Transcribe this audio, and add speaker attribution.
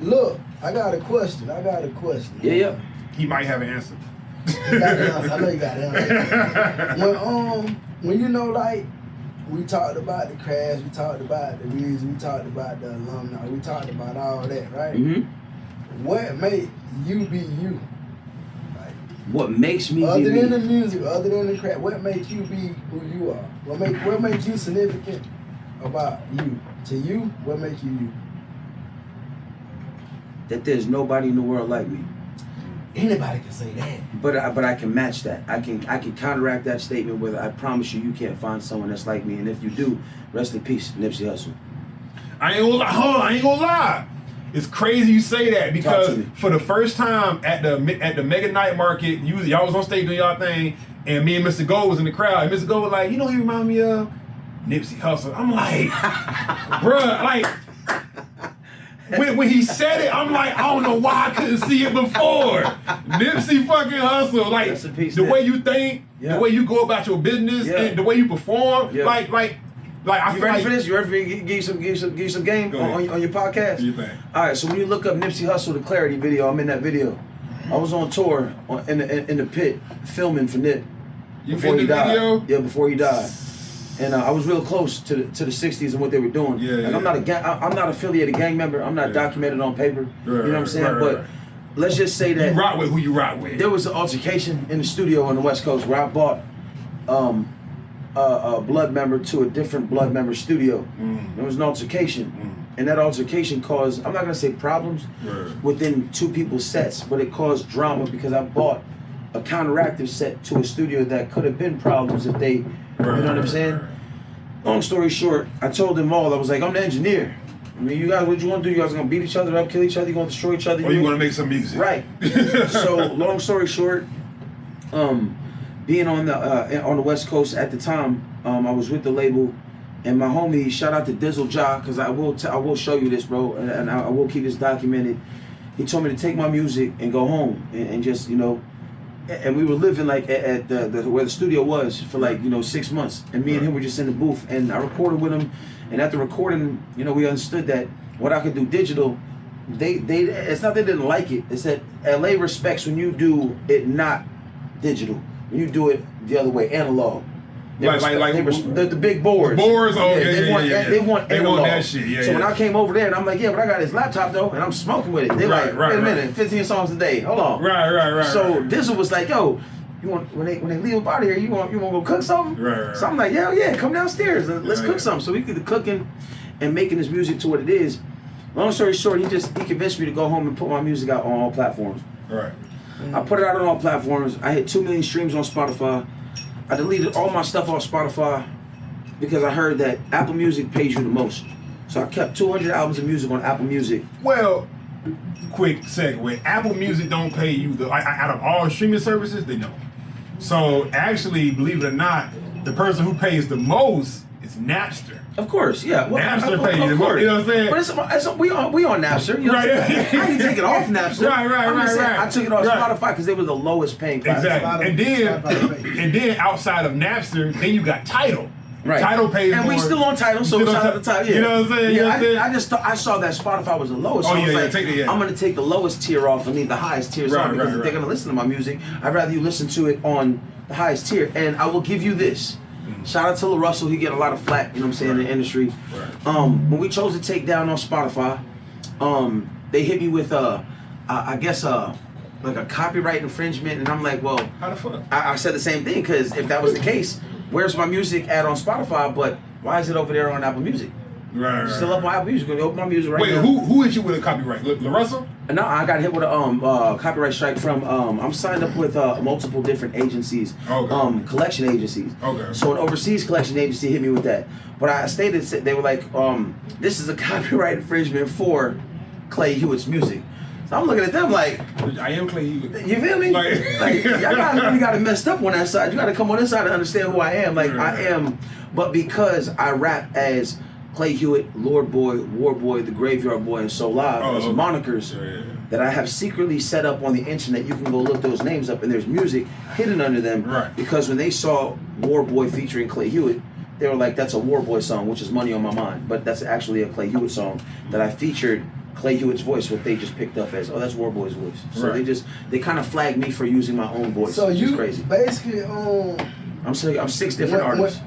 Speaker 1: Look, I got a question.
Speaker 2: Yeah.
Speaker 3: He might have an answer.
Speaker 1: You got the answer. I know you got the answer. When you know, like, we talked about the crash, we talked about the music, we talked about the alumni, we talked about all that, right?
Speaker 2: Mm-hmm.
Speaker 1: What made you be you? Like,
Speaker 2: what makes me
Speaker 1: other
Speaker 2: be
Speaker 1: than
Speaker 2: me?
Speaker 1: the music, other than the crash, what makes you be who you are? What makes you significant about you? To you, what makes you you?
Speaker 2: That there's nobody in the world like me.
Speaker 1: Anybody can say that.
Speaker 2: But I can match that. I can counteract that statement with I promise you can't find someone that's like me. And if you do, rest in peace, Nipsey Hussle.
Speaker 3: I ain't gonna lie. It's crazy you say that because for the first time at the Mega Night Market, y'all was on stage doing y'all thing, and me and Mr. Gold was in the crowd, and Mr. Gold was like, you know who you remind me of? Nipsey Hussle. I'm like, bruh, like, when he said it, I'm like, I don't know why I couldn't see it before. Nipsey fucking Hussle, like the way you think, the way you go about your business, and the way you perform, like I
Speaker 2: you
Speaker 3: feel
Speaker 2: ready
Speaker 3: like
Speaker 2: for this? You ready for me to give you some game on your podcast?
Speaker 3: What you think?
Speaker 2: All right, so when you look up Nipsey Hussle, the Clarity video, I'm in that video. I was on tour in the pit filming for Nip.
Speaker 3: You in the video?
Speaker 2: Yeah, before he died. And I was real close to the 60s and what they were doing.
Speaker 3: Yeah,
Speaker 2: I'm not affiliated gang member. I'm not documented on paper. You know what I'm saying? But let's just say that
Speaker 3: you rock with who you rock with.
Speaker 2: There was an altercation in the studio on the West Coast where I bought a blood member to a different blood member studio. There was an altercation. And that altercation caused, I'm not gonna say problems within two people's sets, but it caused drama because I bought a counteractive set to a studio that could have been problems if they, you know what I'm saying? Long story short, I told them all, I was like, I'm the engineer. I mean, you guys, what you want to do? You guys are gonna beat each other up, kill each other, you gonna destroy each other.
Speaker 3: Or you wanna make some music.
Speaker 2: Right. So, long story short, being on the West Coast at the time, I was with the label, and my homie, shout out to Dizzle Ja, because I will show you this, bro, and I will keep this documented. He told me to take my music and go home and just, you know, and we were living like at the where the studio was for like, you know, 6 months, and me and him were just in the booth, and I recorded with him, and after recording, you know, we understood that what I could do digital, it's not they didn't like it, it's that LA respects when you do it not digital, when you do it the other way, analog. The big boards.
Speaker 3: The boards,
Speaker 2: They want analog.
Speaker 3: that shit,
Speaker 2: So when I came over there, and I'm like, yeah, but I got this laptop though, and I'm smoking with it. They're like, wait a minute, 15 songs a day, hold on.
Speaker 3: Right.
Speaker 2: So Dizzle was like, yo, you want when they leave up out of here, you want to go cook something?
Speaker 3: Right.
Speaker 2: So I'm like, yeah, come downstairs, and let's cook something. So we did the cooking and making this music to what it is. Long story short, he convinced me to go home and put my music out on all platforms.
Speaker 3: Right.
Speaker 2: I put it out on all platforms. I hit 2 million streams on Spotify. I deleted all my stuff off Spotify because I heard that Apple Music pays you the most. So I kept 200 albums of music on Apple Music.
Speaker 3: Well, quick segue. Apple Music don't pay you out of all streaming services, they don't. So actually, believe it or not, the person who pays the most is Napster.
Speaker 2: Of course, yeah. Well,
Speaker 3: Napster pays you the most. You know what I'm saying?
Speaker 2: But we on Napster. You know what I'm saying? I didn't take it off Napster.
Speaker 3: Right.
Speaker 2: I took it off Spotify because they were the lowest paying platform.
Speaker 3: Exactly. And then outside of Napster, then you got Tidal.
Speaker 2: Right.
Speaker 3: Tidal pays
Speaker 2: and
Speaker 3: more.
Speaker 2: we still on Tidal, so shout out to Tidal. Yeah.
Speaker 3: You know what I'm saying?
Speaker 2: Yeah, I saw that Spotify was the lowest. So I was like, I'm gonna take the lowest tier off and leave the highest tiers on because if they're gonna listen to my music, I'd rather you listen to it on the highest tier. And I will give you this. Shout out to Lil Russell, he get a lot of flack, you know what I'm saying, in the industry. When we chose to take down on Spotify, they hit me with I guess like a copyright infringement, and I'm like, well,
Speaker 3: how the fuck?
Speaker 2: I said the same thing, because if that was the case, where's my music at on Spotify, but why is it over there on Apple Music?
Speaker 3: Right.
Speaker 2: Still up on Apple Music. Gonna open my music right now.
Speaker 3: Wait, who hit you with a copyright? Lil Russell?
Speaker 2: No, I got hit with a copyright strike from I'm signed up with multiple different agencies, collection agencies.
Speaker 3: Okay.
Speaker 2: So an overseas collection agency hit me with that, but I stated they were like, this is a copyright infringement for Clay Hewitt's music. So I'm looking at them like,
Speaker 3: I am Clay Hewitt.
Speaker 2: You feel me? Like y'all guys really got it messed up on that side. You got to come on this side and understand who I am. Like I am, but because I rap as Clay Hewitt, Lord Boy, War Boy, The Graveyard Boy, and So Live as monikers that I have secretly set up on the internet. You can go look those names up, and there's music hidden under them.
Speaker 3: Right.
Speaker 2: Because when they saw War Boy featuring Clay Hewitt, they were like, that's a War Boy song, which is Money on My Mind. But that's actually a Clay Hewitt song that I featured Clay Hewitt's voice, what they just picked up as, oh, that's Warboy's voice. So
Speaker 3: Right.
Speaker 2: they kind of flagged me for using my own voice.
Speaker 1: So
Speaker 2: which is
Speaker 1: you
Speaker 2: crazy.
Speaker 1: basically
Speaker 2: I'm 6 different artists.